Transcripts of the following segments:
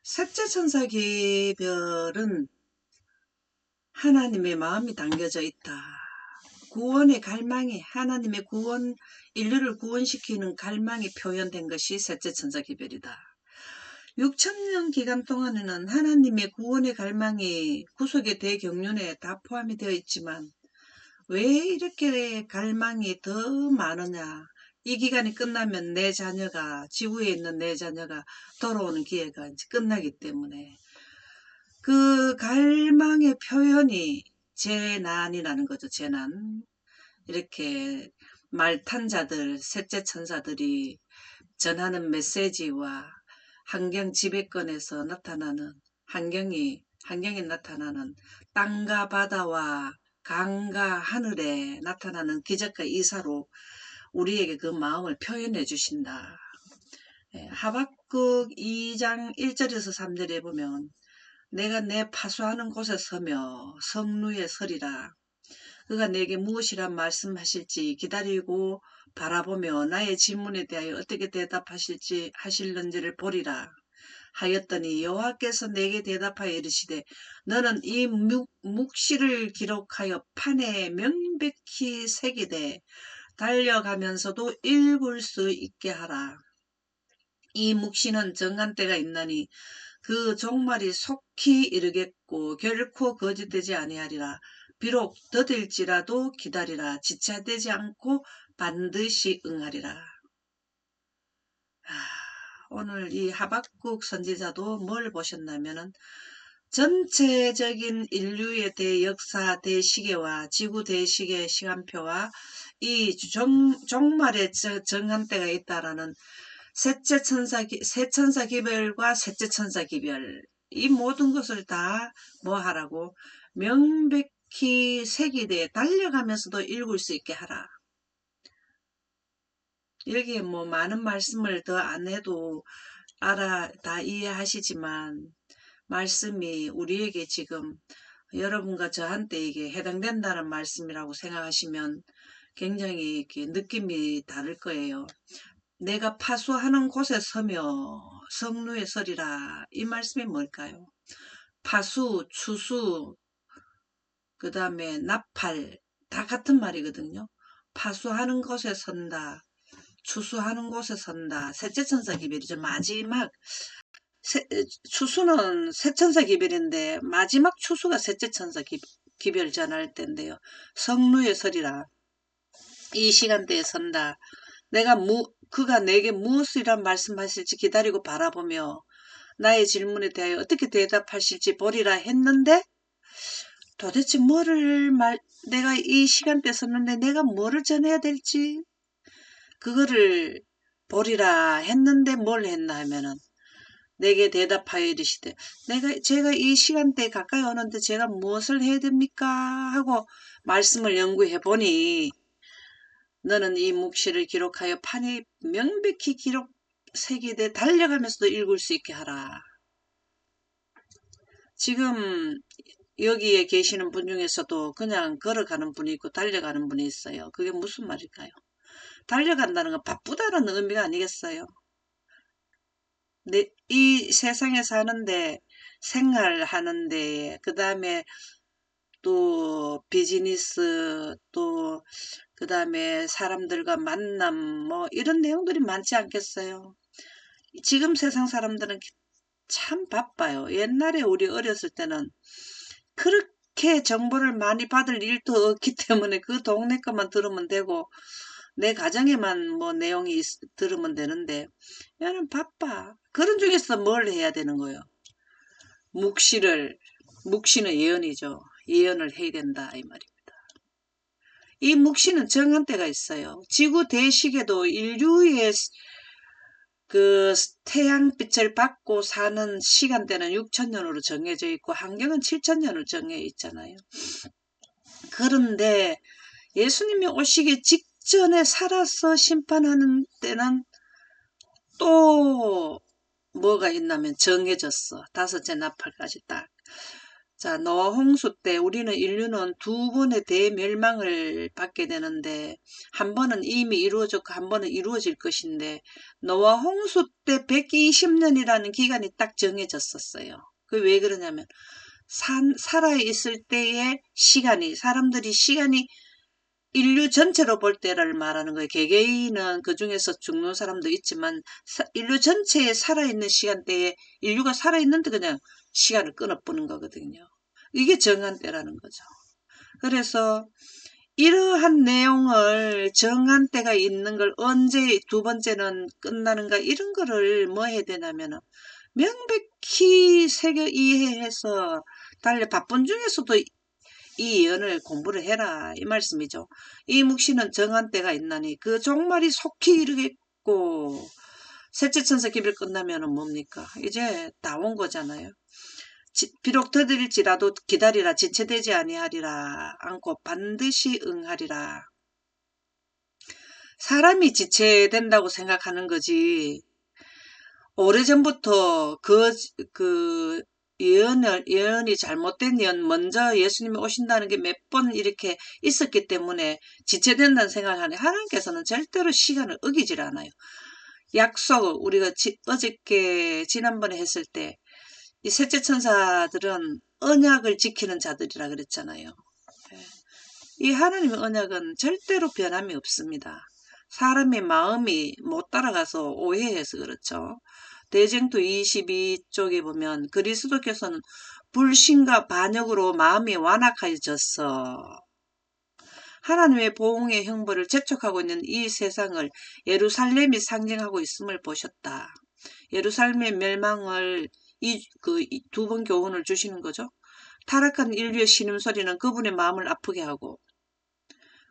셋째 천사 기별은 하나님의 마음이 담겨져 있다. 구원의 갈망이, 하나님의 구원, 인류를 구원시키는 갈망이 표현된 것이 셋째 천사 기별이다. 6천년 기간 동안에는 하나님의 구원의 갈망이 구속의 대경륜에 다 포함이 되어 있지만 왜 이렇게 갈망이 더 많으냐. 이 기간이 끝나면 내 자녀가, 지구에 있는 내 자녀가 돌아오는 기회가 이제 끝나기 때문에 그 갈망의 표현이 재난이라는 거죠. 재난. 이렇게 말탄 자들, 셋째 천사들이 전하는 메시지와 환경 지배권에서 나타나는 환경에 나타나는 땅과 바다와 강과 하늘에 나타나는 기적과 이사로 우리에게 그 마음을 표현해 주신다. 하박국 2장 1절에서 3절에 보면 내가 내 파수하는 곳에 서며 성루에 서리라. 그가 내게 무엇이란 말씀하실지 기다리고 바라보며 나의 질문에 대하여 어떻게 대답하실지 하실는지를 보리라. 하였더니 여호와께서 내게 대답하여 이르시되 너는 이 묵시를 기록하여 판에 명백히 새기되 달려가면서도 읽을 수 있게 하라. 이 묵시는 정한 때가 있나니 그 종말이 속히 이르겠고 결코 거짓되지 아니하리라. 비록 더딜지라도 기다리라. 지체되지 않고 반드시 응하리라. 오늘 이 하박국 선지자도 뭘 보셨냐면은 전체적인 인류의 대역사 대시계와 지구 대시계 시간표와 이 종말의 정한 때가 있다라는 세 천사 기별과 셋째 천사 기별, 이 모든 것을 다 뭐 하라고 명백히 새기되 달려가면서도 읽을 수 있게 하라. 여기에 뭐 많은 말씀을 더 안 해도 다 이해하시지만 말씀이 우리에게 지금 여러분과 저한테 이게 해당된다는 말씀이라고 생각하시면 굉장히 이렇게 느낌이 다를 거예요. 내가 파수하는 곳에 서며 성루에 서리라. 이 말씀이 뭘까요? 파수, 추수, 그 다음에 나팔 다 같은 말이거든요. 파수하는 곳에 선다. 추수하는 곳에 선다. 셋째 천사 기별이죠. 마지막 추수는 셋 천사 기별인데 마지막 추수가 셋째 천사 기별 전할 때인데요. 성루에 서리라. 이 시간대에 선다. 그가 내게 무엇이란 말씀하실지 기다리고 바라보며 나의 질문에 대하여 어떻게 대답하실지 보리라 했는데 도대체 내가 이 시간대에 섰는데 내가 뭐를 전해야 될지 그거를 보리라 했는데 뭘 했나 하면은 내게 대답하여 이르시되 제가 이 시간대에 가까이 오는데 제가 무엇을 해야 됩니까? 하고 말씀을 연구해 보니 너는 이 묵시를 기록하여 판에 명백히 새기되 달려가면서도 읽을 수 있게 하라. 지금 여기에 계시는 분 중에서도 그냥 걸어가는 분이 있고 달려가는 분이 있어요. 그게 무슨 말일까요? 달려간다는 건 바쁘다는 의미가 아니겠어요? 이 세상에 사는데 생활하는데 그 다음에 또 비즈니스 또 그 다음에 사람들과 만남 뭐 이런 내용들이 많지 않겠어요. 지금 세상 사람들은 참 바빠요. 옛날에 우리 어렸을 때는 그렇게 정보를 많이 받을 일도 없기 때문에 그 동네 것만 들으면 되고 내 가정에만 뭐 내용이 들으면 되는데 얘는 바빠. 그런 중에서 뭘 해야 되는 거예요? 묵시는 예언이죠. 예언을 해야 된다 이 말입니다. 이 묵시는 정한 때가 있어요. 지구 대식에도 인류의 그 태양빛을 받고 사는 시간대는 6천년으로 정해져 있고 환경은 7천년을 정해 있잖아요. 그런데 예수님이 오시기 직전에 살아서 심판하는 때는 또 뭐가 있냐면 정해졌어. 다섯째 나팔까지 딱. 자, 노아 홍수 때 우리는 인류는 두 번의 대멸망을 받게 되는데 한 번은 이미 이루어졌고 한 번은 이루어질 것인데 노아 홍수 때 120년이라는 기간이 딱 정해졌었어요. 그 왜 그러냐면 살아있을 때의 시간이 사람들이 시간이 인류 전체로 볼 때를 말하는 거예요. 개개인은 그 중에서 죽는 사람도 있지만 인류 전체에 살아있는 시간대에 인류가 살아있는데 그냥 시간을 끊어버는 거거든요. 이게 정한 때라는 거죠. 그래서 이러한 내용을 정한 때가 있는 걸 언제 두 번째는 끝나는가 이런 거를 뭐 해야 되냐면 명백히 새겨 이해해서 달리 바쁜 중에서도 이 예언을 공부를 해라 이 말씀이죠. 이 묵시는 정한 때가 있나니 그 종말이 속히 이르겠고 셋째 천사 기별 끝나면은 뭡니까? 이제 다 온 거잖아요. 비록 더딜지라도 기다리라 지체되지 아니하리라 않고 반드시 응하리라. 사람이 지체된다고 생각하는 거지 오래전부터 그 예언이 잘못된 예언, 먼저 예수님이 오신다는 게 몇 번 이렇게 있었기 때문에 지체된다는 생각을 하네. 하나님께서는 절대로 시간을 어기질 않아요. 약속, 우리가 어저께, 지난번에 했을 때, 이 셋째 천사들은 언약을 지키는 자들이라 그랬잖아요. 이 하나님의 언약은 절대로 변함이 없습니다. 사람의 마음이 못 따라가서 오해해서 그렇죠. 대쟁투 22쪽에 보면 그리스도께서는 불신과 반역으로 마음이 완악해졌어. 하나님의 보응의 형벌을 재촉하고 있는 이 세상을 예루살렘이 상징하고 있음을 보셨다. 예루살렘의 멸망을 두 번 교훈을 주시는 거죠. 타락한 인류의 신음소리는 그분의 마음을 아프게 하고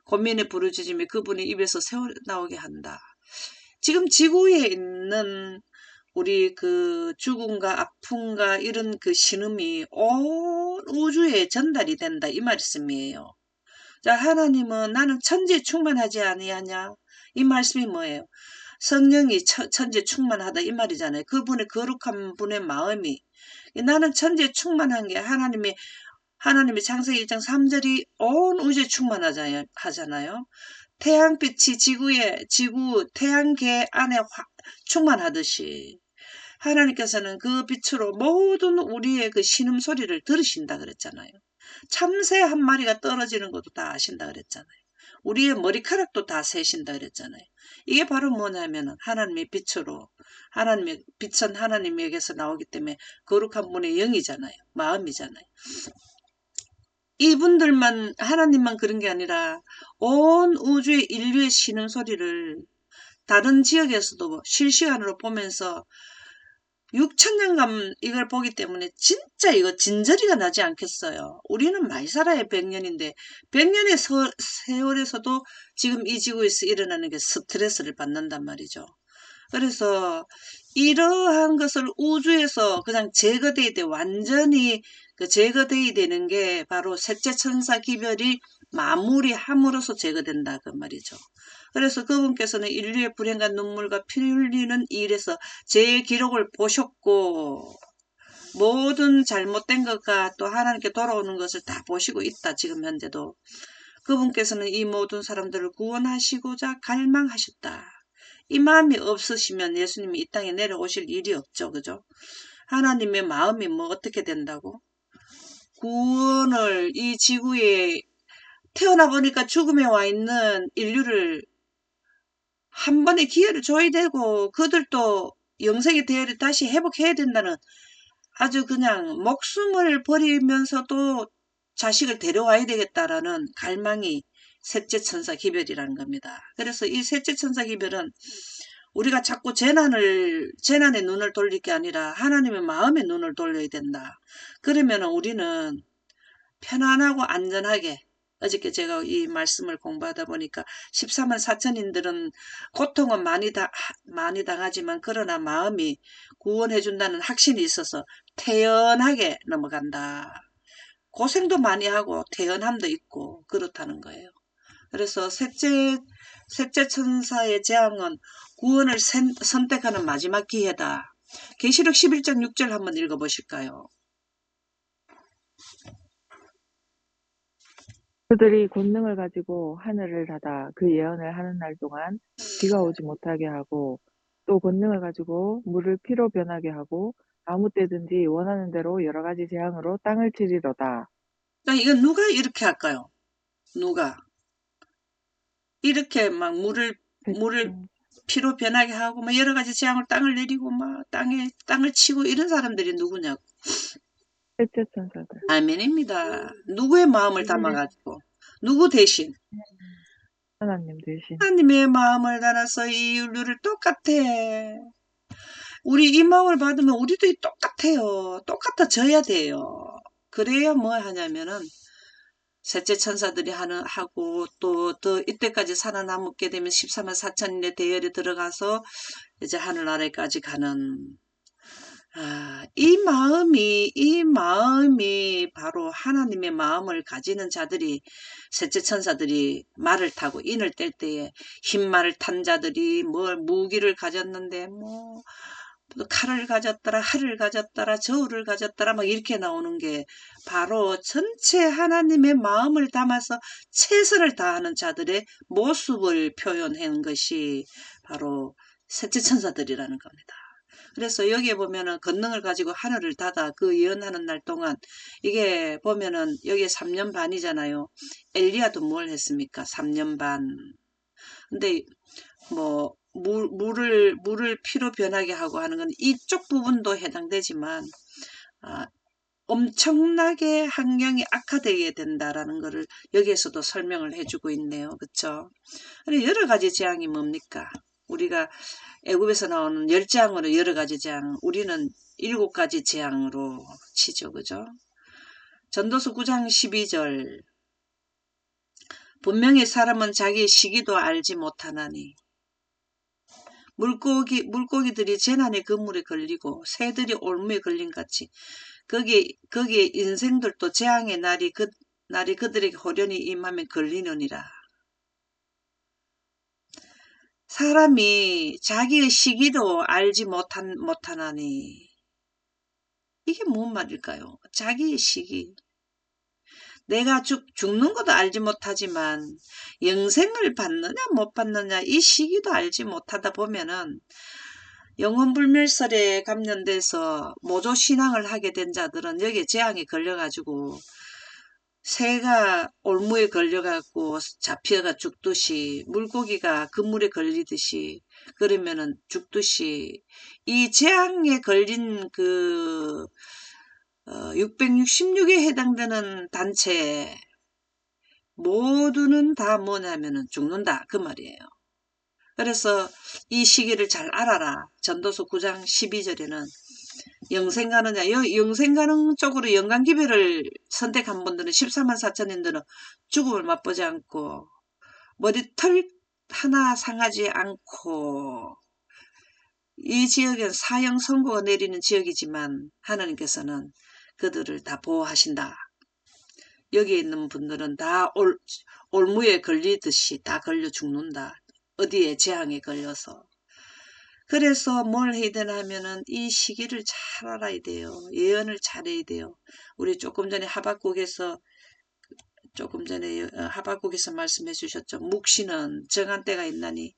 고민의 부르짖음이 그분의 입에서 새어나오게 한다. 지금 지구에 있는 우리 그 죽음과 아픔과 이런 그 신음이 온 우주에 전달이 된다 이 말씀이에요. 자, 하나님은 나는 천지에 충만하지 아니하냐 이 말씀이 뭐예요? 성령이 천지에 충만하다 이 말이잖아요. 그분의 거룩한 분의 마음이 나는 천지에 충만한 게 하나님의 창세기 1장 3절이 온 우주에 충만하잖아요. 태양빛이 태양계 안에 충만하듯이 하나님께서는 그 빛으로 모든 우리의 그 신음소리를 들으신다 그랬잖아요. 참새 한 마리가 떨어지는 것도 다 아신다 그랬잖아요. 우리의 머리카락도 다 세신다 그랬잖아요. 이게 바로 뭐냐면 하나님의 빛으로 하나님의 빛은 하나님에게서 나오기 때문에 거룩한 분의 영이잖아요. 마음이잖아요. 이분들만 하나님만 그런 게 아니라 온 우주의 인류의 신음소리를 다른 지역에서도 실시간으로 보면서 6천년간 이걸 보기 때문에 진짜 이거 진저리가 나지 않겠어요. 우리는 많이 살아야 100년인데 100년의 세월에서도 지금 이 지구에서 일어나는 게 스트레스를 받는단 말이죠. 그래서 이러한 것을 우주에서 그냥 제거돼야 돼. 완전히 제거돼야 되는 게 바로 셋째 천사 기별이 마무리함으로써 제거된다 그 말이죠. 그래서 그분께서는 인류의 불행과 눈물과 피 흘리는 일에서 제 기록을 보셨고 모든 잘못된 것과 또 하나님께 돌아오는 것을 다 보시고 있다. 지금 현재도. 그분께서는 이 모든 사람들을 구원하시고자 갈망하셨다. 이 마음이 없으시면 예수님이 이 땅에 내려오실 일이 없죠. 그죠? 하나님의 마음이 뭐 어떻게 된다고? 구원을 이 지구에 태어나 보니까 죽음에 와 있는 인류를 한 번의 기회를 줘야 되고 그들도 영생의 대회를 다시 회복해야 된다는 아주 그냥 목숨을 버리면서도 자식을 데려와야 되겠다라는 갈망이 셋째 천사 기별이라는 겁니다. 그래서 이 셋째 천사 기별은 우리가 자꾸 재난의 눈을 돌릴 게 아니라 하나님의 마음의 눈을 돌려야 된다. 그러면 우리는 편안하고 안전하게 어저께 제가 이 말씀을 공부하다 보니까 14만 4천인들은 고통은 많이 당하지만 그러나 마음이 구원해준다는 확신이 있어서 태연하게 넘어간다. 고생도 많이 하고 태연함도 있고 그렇다는 거예요. 그래서 셋째 천사의 재앙은 구원을 선택하는 마지막 기회다. 계시록 11장 6절 한번 읽어보실까요? 그들이 권능을 가지고 하늘을 닫아 그 예언을 하는 날 동안 비가 오지 못하게 하고 또 권능을 가지고 물을 피로 변하게 하고 아무 때든지 원하는 대로 여러 가지 재앙으로 땅을 치리로다. 그러니까 이건 누가 이렇게 할까요? 누가 이렇게 막 물을 대충 피로 변하게 하고 막 여러 가지 재앙을 땅을 내리고 막 땅을 치고 이런 사람들이 누구냐고. 셋째 천사들. 아멘입니다. 누구의 마음을 이게 담아가지고 누구 대신 하나님 대신 하나님의 마음을 담아서 이 인류를 똑같아. 우리 이 마음을 받으면 우리도 똑같아요. 똑같아져야 돼요. 그래야 뭐 하냐면은 셋째 천사들이 하고 또 더 이때까지 살아남게 되면 14만 4천인의 대열에 들어가서 이제 하늘나라에까지 가는 이 마음이 바로 하나님의 마음을 가지는 자들이 셋째 천사들이 말을 타고 인을 뗄 때에 흰 말을 탄 자들이 뭘 무기를 가졌는데 뭐 칼을 가졌더라, 활을 가졌더라, 저울을 가졌더라 막 이렇게 나오는 게 바로 전체 하나님의 마음을 담아서 최선을 다하는 자들의 모습을 표현한 것이 바로 셋째 천사들이라는 겁니다. 그래서 여기에 보면은 권능을 가지고 하늘을 닫아 그 예언하는 날 동안 이게 보면은 여기에 3년 반이잖아요. 엘리야도 뭘 했습니까? 3년 반. 근데 뭐 물을 피로 변하게 하고 하는 건 이쪽 부분도 해당되지만 아, 엄청나게 환경이 악화되게 된다라는 것을 여기에서도 설명을 해주고 있네요. 그쵸? 여러 가지 재앙이 뭡니까? 우리가 애굽에서 나오는 열 재앙으로 여러 가지 재앙, 우리는 7가지 재앙으로 치죠. 그죠? 전도서 9장 12절 분명히 사람은 자기의 시기도 알지 못하나니 물고기들이 재난의 그물에 걸리고 새들이 올무에 걸린 같이 거기에 인생들도 재앙의 날이 그들에게 호련히 임하면 걸리느니라. 사람이 자기의 시기도 알지 못하나니 이게 뭔 말일까요? 자기의 시기. 내가 죽는 것도 알지 못하지만 영생을 받느냐 못 받느냐 이 시기도 알지 못하다 보면은 영혼불멸설에 감련돼서 모조신앙을 하게 된 자들은 여기에 재앙이 걸려가지고 새가 올무에 걸려갖고 잡혀가 죽듯이 물고기가 그물에 걸리듯이 그러면은 죽듯이 이 재앙에 걸린 그 666에 해당되는 단체 모두는 다 뭐냐면은 죽는다 그 말이에요. 그래서 이 시기를 잘 알아라. 전도서 9장 12절에는 영생 가느냐, 영생 가는 쪽으로 영광기별을 선택한 분들은 14만 4천인들은 죽음을 맛보지 않고 머리털 하나 상하지 않고 이 지역은 사형 선고가 내리는 지역이지만 하나님께서는 그들을 다 보호하신다. 여기에 있는 분들은 다 올무에 걸리듯이 다 걸려 죽는다. 어디에 재앙에 걸려서. 그래서 뭘 해야 되나 하면은 이 시기를 잘 알아야 돼요. 예언을 잘해야 돼요. 우리 조금 전에 하박국에서 말씀해 주셨죠. 묵시는 정한 때가 있나니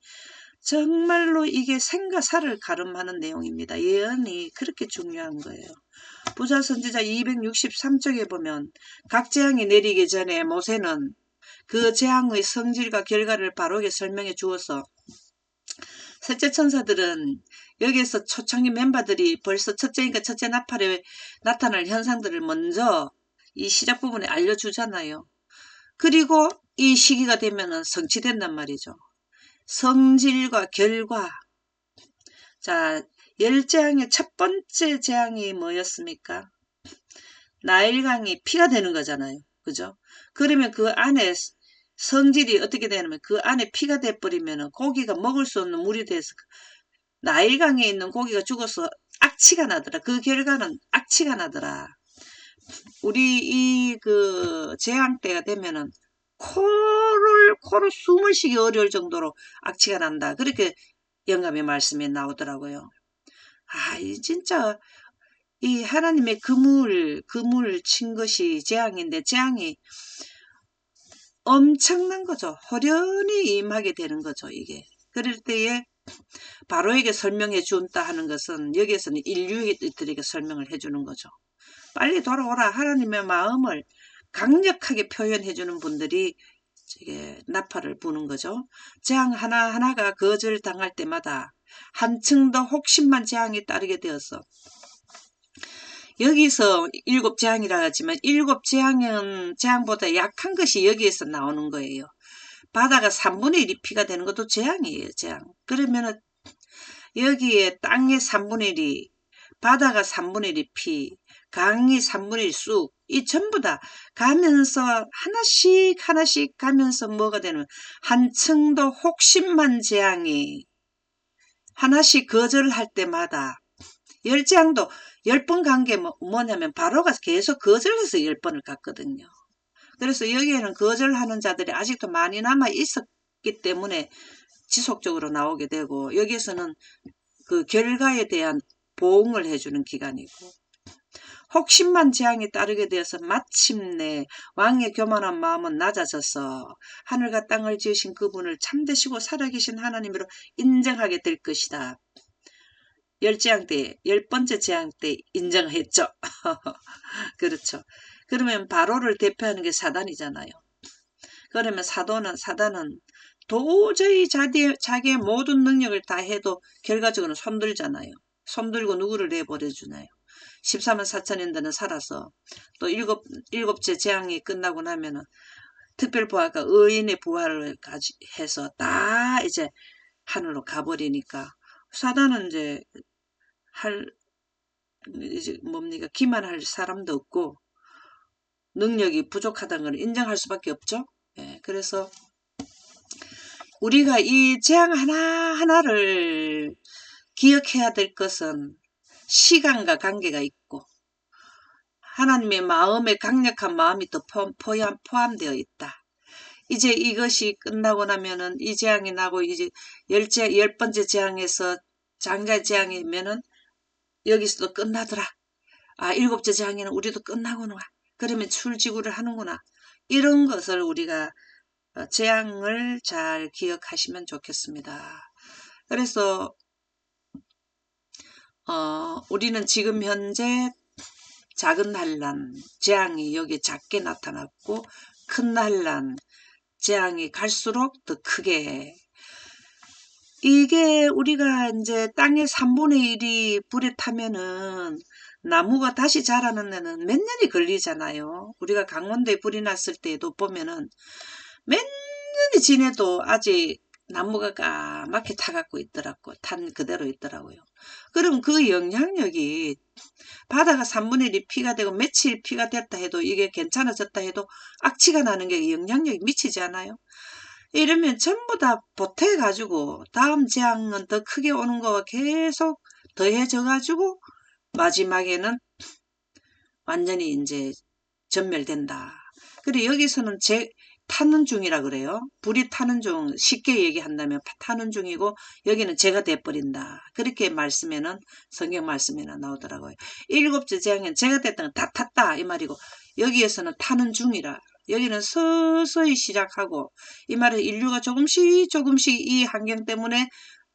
정말로 이게 생과 사를 가름하는 내용입니다. 예언이 그렇게 중요한 거예요. 부자 선지자 263쪽에 보면 각 재앙이 내리기 전에 모세는 그 재앙의 성질과 결과를 바로게 설명해 주어서 셋째 천사들은 여기에서 초창기 멤버들이 벌써 첫째니까 첫째 나팔에 나타날 현상들을 먼저 이 시작 부분에 알려주잖아요. 그리고 이 시기가 되면은 성취된단 말이죠. 성질과 결과. 자, 열 재앙의 첫 번째 재앙이 뭐였습니까? 나일강이 피가 되는 거잖아요. 그죠? 그러면 그 안에 성질이 어떻게 되냐면 그 안에 피가 돼버리면 고기가 먹을 수 없는 물이 돼서 나일강에 있는 고기가 죽어서 악취가 나더라. 그 결과는 악취가 나더라. 우리 이 그 재앙 때가 되면은 코를 숨을 쉬기 어려울 정도로 악취가 난다. 그렇게 영감의 말씀에 나오더라고요. 이 진짜 이 하나님의 그물 친 것이 재앙인데 재앙이 엄청난 거죠. 호련히 임하게 되는 거죠, 이게. 그럴 때에 바로에게 설명해 준다 하는 것은 여기에서는 인류들에게 설명을 해주는 거죠. 빨리 돌아오라. 하나님의 마음을 강력하게 표현해 주는 분들이 이게 나팔을 부는 거죠. 재앙 하나하나가 거절당할 때마다 한층 더 혹심만 재앙이 따르게 되어서 여기서 7재앙이라 하지만 7재앙보다 약한 것이 여기에서 나오는 거예요. 바다가 3분의 1이 피가 되는 것도 재앙이에요. 재앙. 그러면은 여기에 땅의 3분의 1이, 바다가 3분의 1이 피, 강이 3분의 1 쑥, 이 전부 다 가면서 하나씩 가면서 뭐가 되는, 한층 더 혹심만 재앙이 하나씩 거절할 때마다, 열재앙도 10번 간 게 뭐냐면 바로가 계속 거절해서 10번을 갔거든요. 그래서 여기에는 거절하는 자들이 아직도 많이 남아 있었기 때문에 지속적으로 나오게 되고, 여기에서는 그 결과에 대한 보응을 해주는 기간이고, 혹심만 재앙이 따르게 되어서 마침내 왕의 교만한 마음은 낮아져서 하늘과 땅을 지으신 그분을 참되시고 살아계신 하나님으로 인정하게 될 것이다. 10번째 재앙 때 인정했죠. 그렇죠. 그러면 바로를 대표하는 게 사단이잖아요. 그러면 사단은 도저히 자기의 모든 능력을 다 해도 결과적으로는 손들잖아요. 손들고 누구를 내버려주나요? 14만 4천인들은 살아서 또 일곱째 재앙이 끝나고 나면은 특별부활과 의인의 부활을 해서 다 이제 하늘로 가버리니까 사단은 이제 뭡니까? 기만할 사람도 없고 능력이 부족하다는 걸 인정할 수밖에 없죠. 예, 그래서 우리가 이 재앙 하나하나를 기억해야 될 것은 시간과 관계가 있고 하나님의 마음에 강력한 마음이 또 포함되어 있다. 이제 이것이 끝나고 나면은 이 재앙이 나고 이제 10번째 재앙에서 장자 재앙이면은 여기서도 끝나더라. 아, 7째 재앙에는 우리도 끝나구나. 그러면 출지구를 하는구나. 이런 것을 우리가 재앙을 잘 기억하시면 좋겠습니다. 그래서 우리는 지금 현재 작은 환란, 재앙이 여기 작게 나타났고 큰 환란, 재앙이 갈수록 더 크게 이게 우리가 이제 땅의 3분의 1이 불에 타면은 나무가 다시 자라는 데는 몇 년이 걸리잖아요. 우리가 강원도에 불이 났을 때도 보면은 몇 년이 지내도 아직 나무가 까맣게 타갖고 있더라고. 탄 그대로 있더라고요. 그럼 그 영향력이 바다가 3분의 1이 피가 되고 며칠 피가 됐다 해도 이게 괜찮아졌다 해도 악취가 나는 게 영향력이 미치지 않아요? 이러면 전부 다 보태가지고 다음 재앙은 더 크게 오는 거와 계속 더해져가지고 마지막에는 완전히 이제 전멸된다. 그리고 여기서는 타는 중이라 그래요. 불이 타는 중, 쉽게 얘기한다면 타는 중이고 여기는 재가 돼버린다. 그렇게 성경 말씀에는 나오더라고요. 7째 재앙에는 재가 됐던 건 다 탔다 이 말이고 여기에서는 타는 중이라. 여기는 서서히 시작하고 이 말은 인류가 조금씩 이 환경 때문에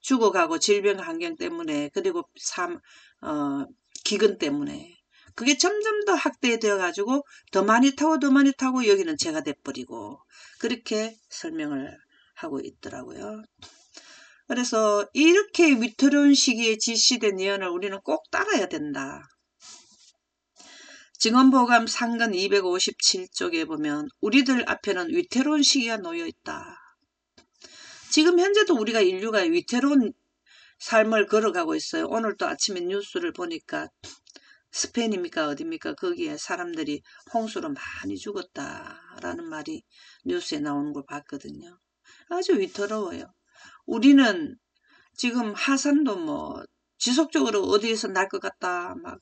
죽어가고 질병 환경 때문에 그리고 기근 때문에 그게 점점 더 확대되어 가지고 더 많이 타고 여기는 재가 돼버리고 그렇게 설명을 하고 있더라고요. 그래서 이렇게 위태로운 시기에 지시된 예언을 우리는 꼭 따라야 된다. 증언보감 상근 257쪽에 보면 우리들 앞에는 위태로운 시기가 놓여 있다. 지금 현재도 우리가 인류가 위태로운 삶을 걸어가고 있어요. 오늘 또 아침에 뉴스를 보니까 스페인입니까 어딥니까 거기에 사람들이 홍수로 많이 죽었다라는 말이 뉴스에 나오는 걸 봤거든요. 아주 위태로워요. 우리는 지금 하산도 지속적으로 어디에서 날 것 같다 막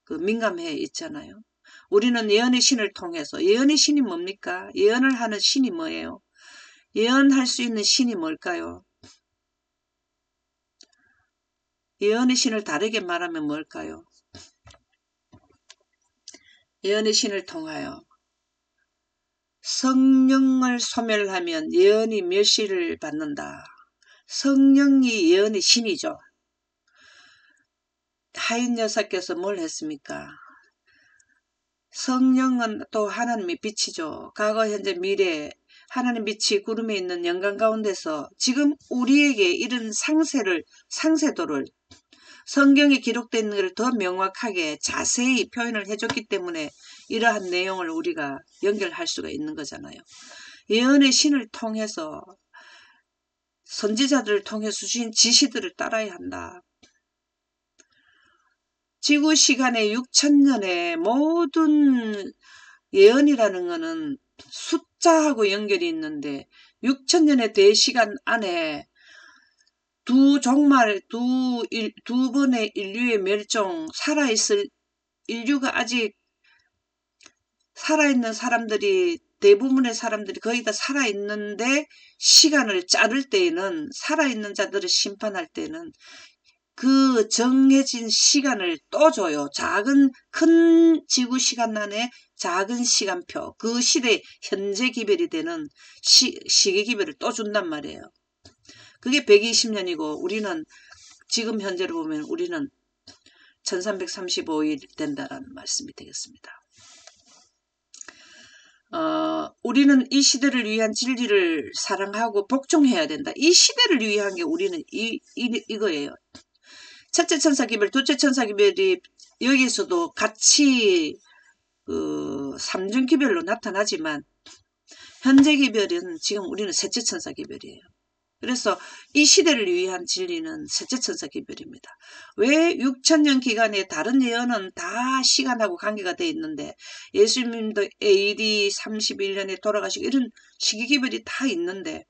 그 민감해 있잖아요. 우리는 예언의 신을 통해서 예언의 신이 뭡니까? 예언을 하는 신이 뭐예요? 예언할 수 있는 신이 뭘까요? 예언의 신을 다르게 말하면 뭘까요? 예언의 신을 통하여 성령을 소멸하면 예언이 멸시를 받는다. 성령이 예언의 신이죠. 하인 여사께서 뭘 했습니까? 성령은 또 하나님의 빛이죠. 과거, 현재, 미래 하나님 빛이 구름에 있는 영광 가운데서 지금 우리에게 이런 상세도를 성경에 기록된 것을 더 명확하게 자세히 표현을 해줬기 때문에 이러한 내용을 우리가 연결할 수가 있는 거잖아요. 예언의 신을 통해서 선지자들을 통해 주신 지시들을 따라야 한다. 지구 시간의 6천년의 모든 예언이라는 것은 숫자하고 연결이 있는데 6천년의 대시간 안에 두 번의 인류의 멸종, 인류가 아직 살아있는 사람들이, 대부분의 사람들이 거의 다 살아있는데 시간을 자를 때에는, 살아있는 자들을 심판할 때는 그 정해진 시간을 또 줘요. 큰 지구 시간 안에 작은 시간표, 그 시대 현재 기별이 되는 시계 기별을 또 준단 말이에요. 그게 120년이고 우리는 지금 현재로 보면 우리는 1335일 된다라는 말씀이 되겠습니다. 우리는 이 시대를 위한 진리를 사랑하고 복종해야 된다. 이 시대를 위한 게 우리는 이거예요. 첫째 천사 기별, 둘째 천사 기별이 여기서도 같이 삼중 기별로 나타나지만 현재 기별은 지금 우리는 셋째 천사 기별이에요. 그래서 이 시대를 위한 진리는 셋째 천사 기별입니다. 왜 6천년 기간에 다른 예언은 다 시간하고 관계가 돼 있는데 예수님도 AD 31년에 돌아가시고 이런 시기 기별이 다 있는데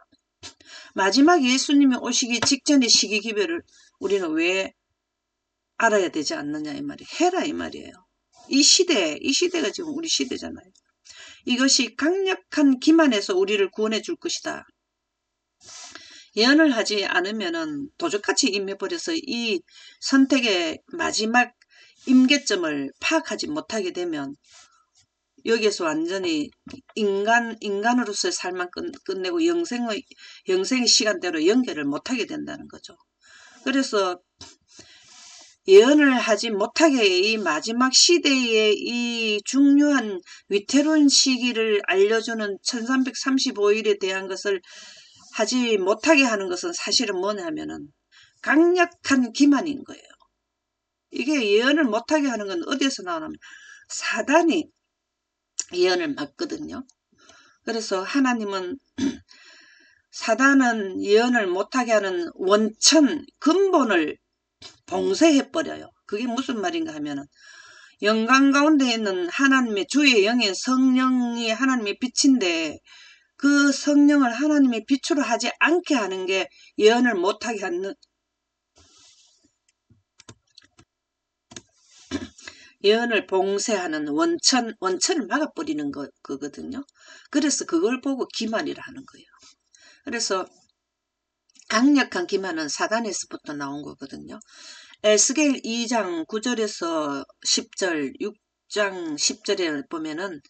마지막 예수님이 오시기 직전의 시기 기별을 우리는 왜 알아야 되지 않느냐 이 말이에요. 해라 이 말이에요. 이 시대가 지금 우리 시대잖아요. 이것이 강력한 기만에서 우리를 구원해 줄 것이다. 예언을 하지 않으면은 도적같이 임해버려서 이 선택의 마지막 임계점을 파악하지 못하게 되면 여기에서 완전히 인간으로서의 삶만 끝내고 영생의 시간대로 연결을 못하게 된다는 거죠. 그래서 예언을 하지 못하게 이 마지막 시대의 이 중요한 위태로운 시기를 알려주는 1335일에 대한 것을 하지 못하게 하는 것은 사실은 뭐냐면은 강력한 기만인 거예요. 이게 예언을 못하게 하는 건 어디에서 나오냐면 사단이 예언을 막거든요. 그래서 하나님은 사단은 예언을 못하게 하는 원천, 근본을 봉쇄해버려요. 그게 무슨 말인가 하면은 영광 가운데 있는 하나님의 주의 영의 성령이 하나님의 빛인데 그 성령을 하나님의 빛으로 하지 않게 하는 게 예언을 못하게 하는 예언을 봉쇄하는 원천을 막아버리는 거거든요. 그래서 그걸 보고 기만이라 하는 거예요. 그래서 강력한 기만은 사단에서부터 나온 거거든요. 에스겔 2장 9절에서 10절, 6장 10절에 보면은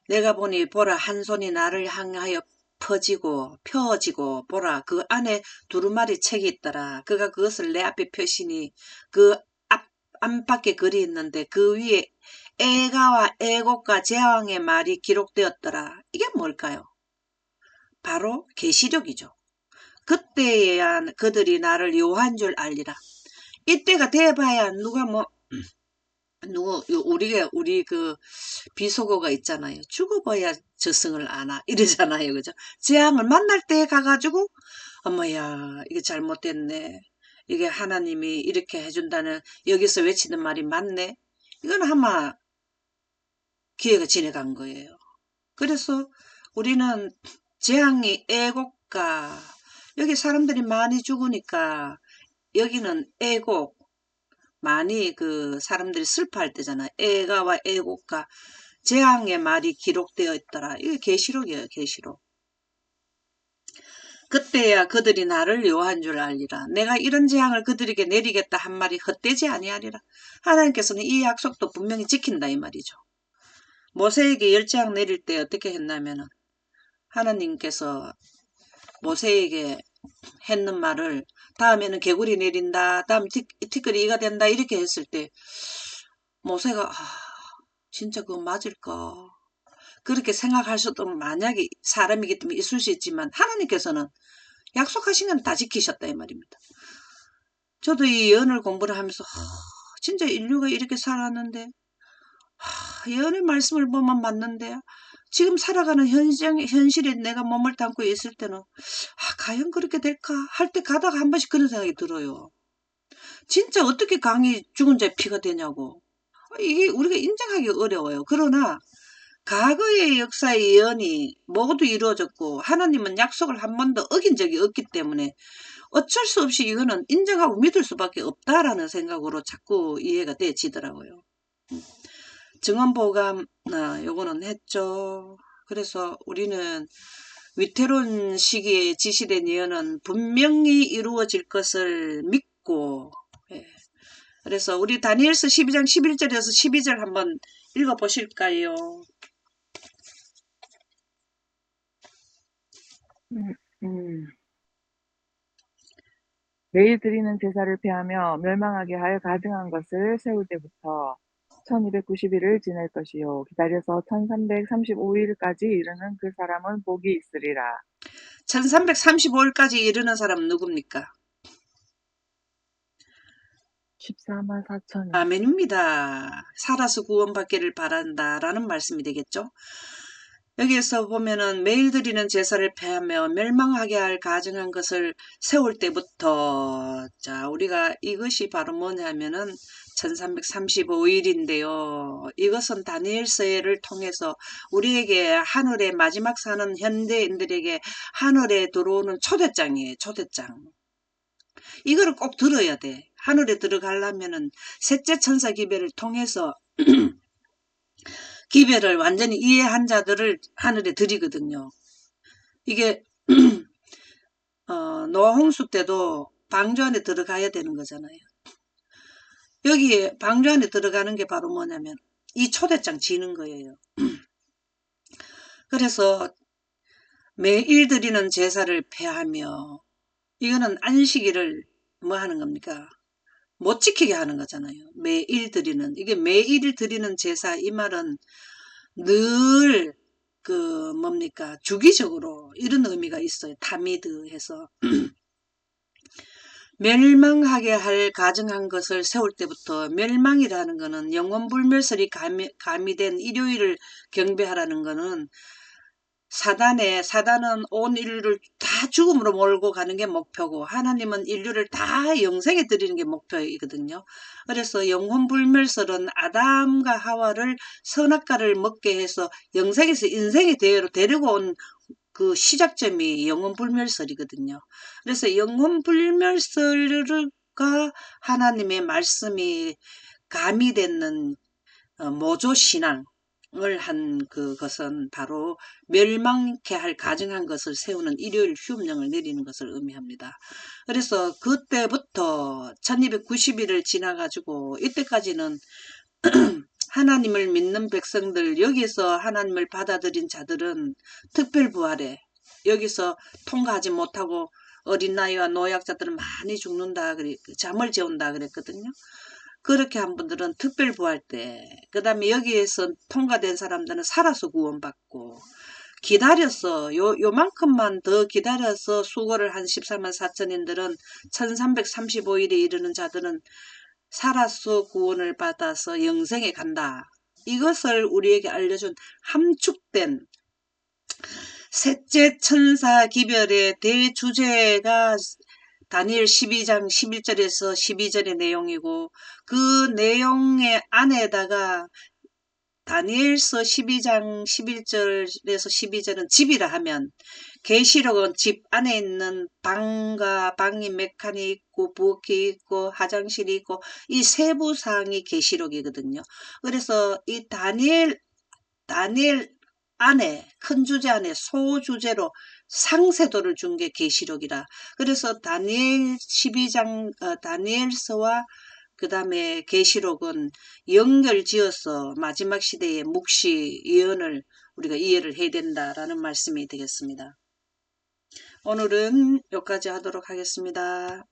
내가 보니 보라 한 손이 나를 향하여 펴지고 보라 그 안에 두루마리 책이 있더라. 그가 그것을 내 앞에 펴시니 그 안팎에 글이 있는데 그 위에 애가와 애곡과 제왕의 말이 기록되었더라. 이게 뭘까요? 바로 계시록이죠. 그때야 그들이 나를 여호와인 줄 알리라. 이때가 돼봐야 우리 그 비속어가 있잖아요. 죽어봐야 저승을 아나 이러잖아요. 그죠? 재앙을 만날 때 가가지고 어머야 이게 잘못됐네. 이게 하나님이 이렇게 해준다는 여기서 외치는 말이 맞네. 이건 아마 기회가 지나간 거예요. 그래서 우리는 재앙이 애곡가 여기 사람들이 많이 죽으니까 여기는 애곡 많이 그 사람들이 슬퍼할 때잖아. 애가와 애곡과 재앙의 말이 기록되어 있더라. 이게 계시록이에요. 계시록. 그때야 그들이 나를 여호와인 줄 알리라. 내가 이런 재앙을 그들에게 내리겠다 한 말이 헛되지 아니하리라. 하나님께서는 이 약속도 분명히 지킨다 이 말이죠. 모세에게 열재앙 내릴 때 어떻게 했냐면은 하나님께서 모세에게 했는 말을 다음에는 개구리 내린다, 다음 티끌이 이가 된다 이렇게 했을 때 모세가 진짜 그거 맞을까 그렇게 생각할 수도 만약에 사람이기 때문에 있을 수 있지만 하나님께서는 약속하신 건 다 지키셨다 이 말입니다. 저도 이 예언을 공부를 하면서 진짜 인류가 이렇게 살았는데 예언의 말씀을 보면 맞는데 지금 살아가는 현실에 내가 몸을 담고 있을 때는 과연 그렇게 될까 할 때 가다가 한 번씩 그런 생각이 들어요. 진짜 어떻게 강이 죽은 자의 피가 되냐고. 이게 우리가 인정하기 어려워요. 그러나 과거의 역사의 예언이 모두 이루어졌고 하나님은 약속을 한 번도 어긴 적이 없기 때문에 어쩔 수 없이 이거는 인정하고 믿을 수밖에 없다라는 생각으로 자꾸 이해가 되지더라고요. 증언보감 요거는 했죠. 그래서 우리는 위태로운 시기에 지시된 예언은 분명히 이루어질 것을 믿고 그래서 우리 다니엘서 12장 11절에서 12절 한번 읽어보실까요? 매일 드리는 제사를 폐하며 멸망하게 할 가증한 것을 세울 때부터 1290일을 지낼 것이요. 기다려서 1335일까지 이르는 그 사람은 복이 있으리라. 1335일까지 이르는 사람은 누굽니까? 14만 4천이요. 아멘입니다. 살아서 구원받기를 바란다라는 말씀이 되겠죠. 여기에서 보면은 매일 드리는 제사를 폐하며 멸망하게 할 가증한 것을 세울 때부터 자 우리가 이것이 바로 뭐냐면은 1335일인데요. 이것은 다니엘서를 통해서 우리에게 하늘의 마지막 사는 현대인들에게 하늘에 들어오는 초대장이에요. 초대장. 이거를 꼭 들어야 돼. 하늘에 들어가려면은 셋째 천사 기별을 통해서 기별을 완전히 이해한 자들을 하늘에 들이거든요. 이게 노아 홍수 때도 방주 안에 들어가야 되는 거잖아요. 여기에 방주 안에 들어가는 게 바로 뭐냐면 이 초대장 지는 거예요. 그래서 매일 드리는 제사를 폐하며 이거는 안식일을 뭐 하는 겁니까? 못 지키게 하는 거잖아요. 매일 드리는 이게 매일 드리는 제사 이 말은 늘 뭡니까 주기적으로 이런 의미가 있어요. 타미드 해서 멸망하게 할 가증한 것을 세울 때부터 멸망이라는 거는 영원불멸설이 가미된 일요일을 경배하라는 거는 사단은 온 인류를 다 죽음으로 몰고 가는 게 목표고 하나님은 인류를 다 영생에 드리는 게 목표이거든요. 그래서 영혼불멸설은 아담과 하와를 선악과를 먹게 해서 영생에서 인생의 대회로 데리고 온 그 시작점이 영혼불멸설이거든요. 그래서 영혼불멸설과 하나님의 말씀이 가미되는 모조신앙 을 한 그것은 바로 멸망케 할 가증한 것을 세우는 일요일 휴업령을 내리는 것을 의미합니다. 그래서 그때부터 1290일을 지나가지고 이때까지는 하나님을 믿는 백성들 여기서 하나님을 받아들인 자들은 특별부활에 여기서 통과하지 못하고 어린 나이와 노약자들은 많이 죽는다 잠을 재운다 그랬거든요. 그렇게 한 분들은 특별부활 때, 그 다음에 여기에서 통과된 사람들은 살아서 구원받고, 기다려서, 요만큼만 더 기다려서 수고를 한 14만 4천인들은 1335일에 이르는 자들은 살아서 구원을 받아서 영생에 간다. 이것을 우리에게 알려준 함축된 셋째 천사 기별의 대주제가 다니엘 12장 11절에서 12절의 내용이고 그 내용의 안에다가 다니엘서 12장 11절에서 12절은 집이라 하면 계시록은 집 안에 있는 방과 방이 몇 칸이 있고 부엌이 있고 화장실이 있고 이 세부사항이 계시록이거든요. 그래서 이 다니엘 안에 큰 주제 안에 소주제로 상세도를 준 게 계시록이라. 그래서 다니엘 12장 다니엘서와 그 다음에 계시록은 연결지어서 마지막 시대의 묵시 예언을 우리가 이해를 해야 된다라는 말씀이 되겠습니다. 오늘은 여기까지 하도록 하겠습니다.